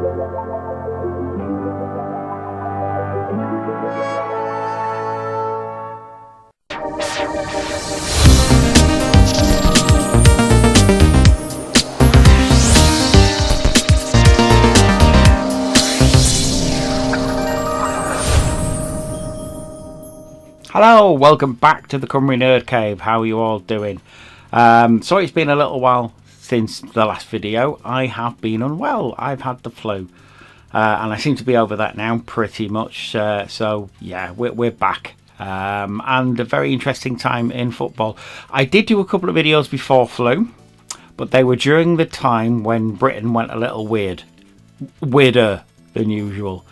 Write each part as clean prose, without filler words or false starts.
Hello, welcome back to the Cymru Nerd Cave. How are you all doing? Sorry it's been a little while since the last video. I have been unwell. I've had the flu. And I seem to be over that now pretty much. So yeah, we're back. And a very interesting time in football. I did do a couple of videos before flu, but they were during the time when Britain went a little weirder than usual.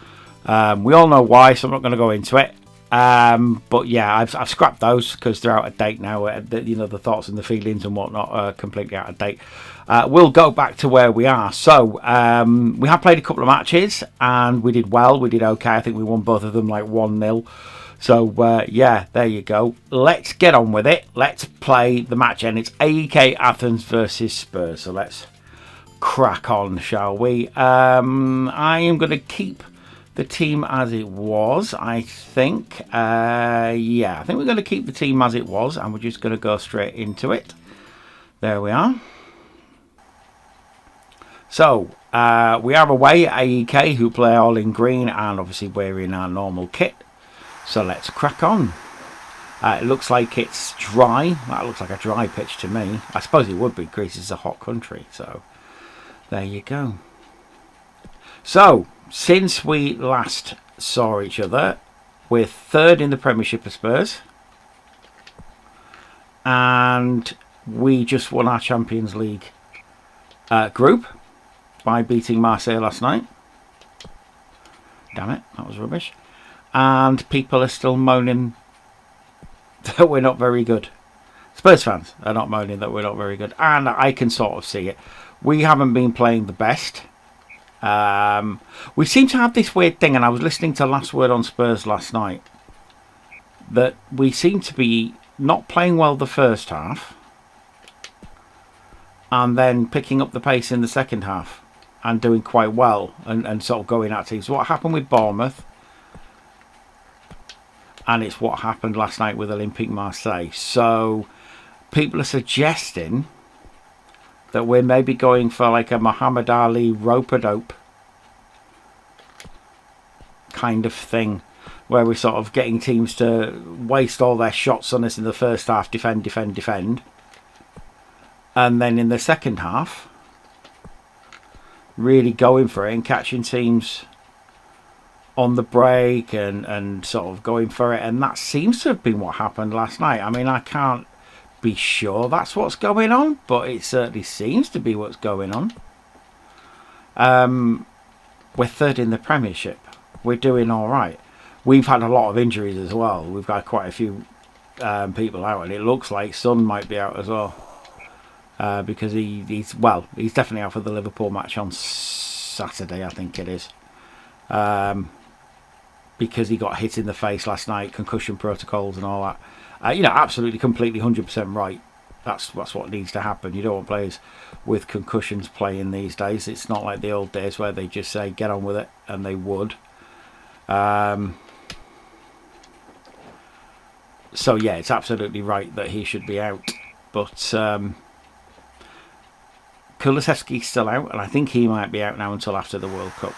We all know why, so I'm not going to go into it. But yeah, I've scrapped those because they're out of date now. The thoughts and the feelings and whatnot are completely out of date. We'll go back to where we are. So we have played a couple of matches and we did well. We did okay. I think we won both of them like 1-0. So yeah, there you go. Let's get on with it. Let's play the match, and it's AEK Athens versus Spurs. So let's crack on, shall we? I am going to keep the team as it was, I think. Yeah, I think we're going to keep the team as it was, and we're just going to go straight into it. There we are. So, we are away at AEK, who play all in green, and obviously we're in our normal kit. So let's crack on. It looks like it's dry. That looks like a dry pitch to me. I suppose it would be, Greece is a hot country, so there you go. So, since we last saw each other, we're third in the Premiership of Spurs, and we just won our Champions League group by beating Marseille last night. Damn it, that was rubbish. And people are still moaning that we're not very good. Spurs fans are not moaning that we're not very good, and I can sort of see it. We haven't been playing the best. We seem to have this weird thing, and I was listening to Last Word on Spurs last night, that we seem to be not playing well the first half and then picking up the pace in the second half and doing quite well and sort of going at teams. What happened with Bournemouth, and it's what happened last night with Olympique Marseille. So people are suggesting that we're maybe going for like a Muhammad Ali rope-a-dope kind of thing, where we're sort of getting teams to waste all their shots on us in the first half, defend, and then in the second half really going for it and catching teams on the break and sort of going for it. And that seems to have been what happened last night. I mean, I can't be sure that's what's going on, but it certainly seems to be what's going on. We're third in the Premiership. We're doing all right. We've had a lot of injuries as well. We've got quite a few people out, and it looks like Son might be out as well, because he's definitely out for the Liverpool match on Saturday, I think it is, because he got hit in the face last night, concussion protocols and all that. Absolutely, completely, 100% right. That's what needs to happen. You don't want players with concussions playing these days. It's not like the old days where they just say, get on with it, and they would. So, yeah, it's absolutely right that he should be out. But Kulusevski's still out, and I think he might be out now until after the World Cup.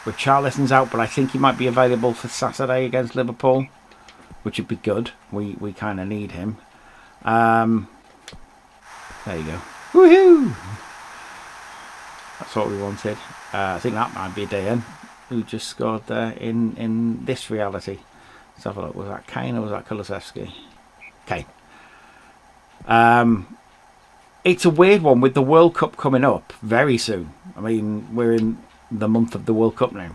Richarlison's out, but I think he might be available for Saturday against Liverpool, which would be good. We kind of need him. There you go. Woohoo! That's what we wanted. I think that might be Dan, who just scored there in this reality. Let's have a look. Was that Kane or was that Kulusevski? Kane. It's a weird one with the World Cup coming up very soon. I mean, we're in the month of the World Cup now.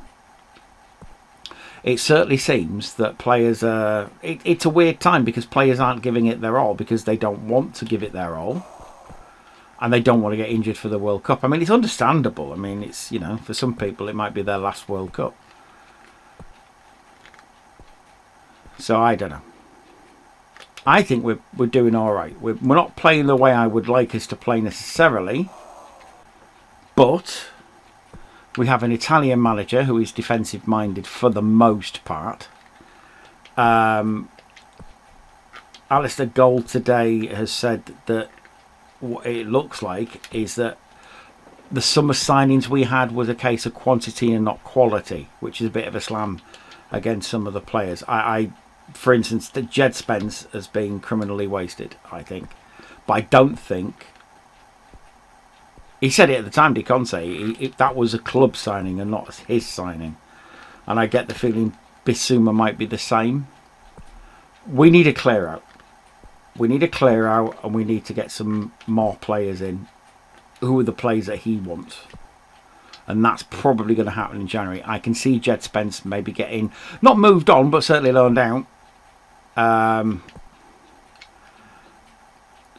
It certainly seems that players are... It's a weird time because players aren't giving it their all because they don't want to give it their all. And they don't want to get injured for the World Cup. I mean, it's understandable. I mean, it's, for some people it might be their last World Cup. So, I don't know. I think we're doing all right. We're not playing the way I would like us to play necessarily. But we have an Italian manager who is defensive minded for the most part. Alistair Gold today has said that what it looks like is that the summer signings we had was a case of quantity and not quality, which is a bit of a slam against some of the players. I for instance, the Jed Spence has been criminally wasted, I think. But I don't think... He said it at the time, DeConte, that was a club signing and not his signing. And I get the feeling Bissouma might be the same. We need a clear out. We need a clear out, and we need to get some more players in. Who are the players that he wants? And that's probably going to happen in January. I can see Jed Spence maybe getting, not moved on, but certainly loaned out.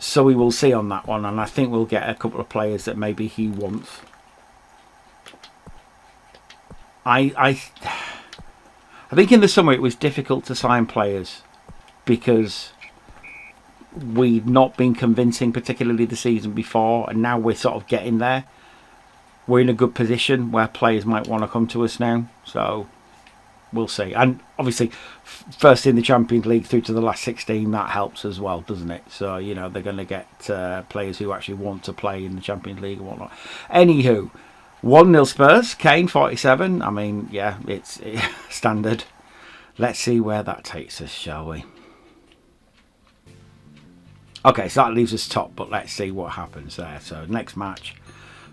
So we will see on that one, and I think we'll get a couple of players that maybe he wants. I think in the summer it was difficult to sign players because we'd not been convincing, particularly the season before, and now we're sort of getting there. We're in a good position where players might want to come to us now, so we'll see. And obviously, first in the Champions League through to the last 16, that helps as well, doesn't it? So, you know, they're going to get players who actually want to play in the Champions League and whatnot. Anywho, 1-0 Spurs, Kane 47. I mean, yeah, it's standard. Let's see where that takes us, shall we? Okay, so that leaves us top, but let's see what happens there. So, next match,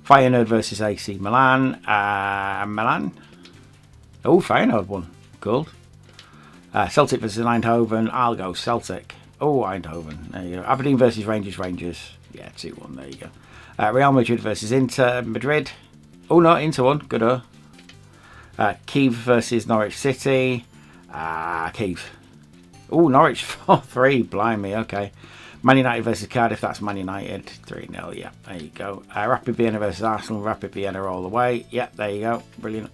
Feyenoord versus AC Milan. Milan. Oh, Feyenoord won. Good. Celtic versus Eindhoven. I'll go Celtic. Oh, Eindhoven. There you go. Aberdeen versus Rangers. Rangers. Yeah, 2-1. There you go. Real Madrid versus Inter Madrid. Oh, no, Inter won. Good. Kiev versus Norwich City. Kiev. Oh, Norwich 4-3. Blimey. Okay. Man United versus Cardiff. That's Man United. 3-0. Yeah, there you go. Rapid Vienna versus Arsenal. Rapid Vienna all the way. Yeah, there you go. Brilliant.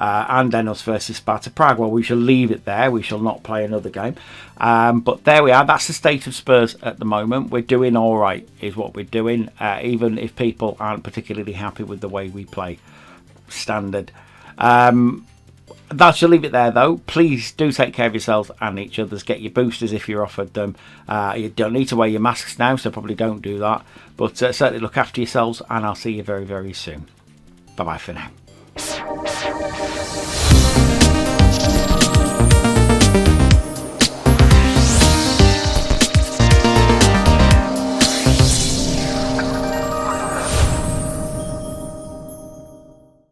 And then us versus Sparta Prague. Well, we shall leave it there. We shall not play another game. But there we are. That's the state of Spurs at the moment. We're doing all right, is what we're doing. Even if people aren't particularly happy with the way we play. Standard. That shall leave it there, though. Please do take care of yourselves and each other's. Get your boosters if you're offered them. You don't need to wear your masks now, so probably don't do that. But certainly look after yourselves, and I'll see you very, very soon. Bye-bye for now.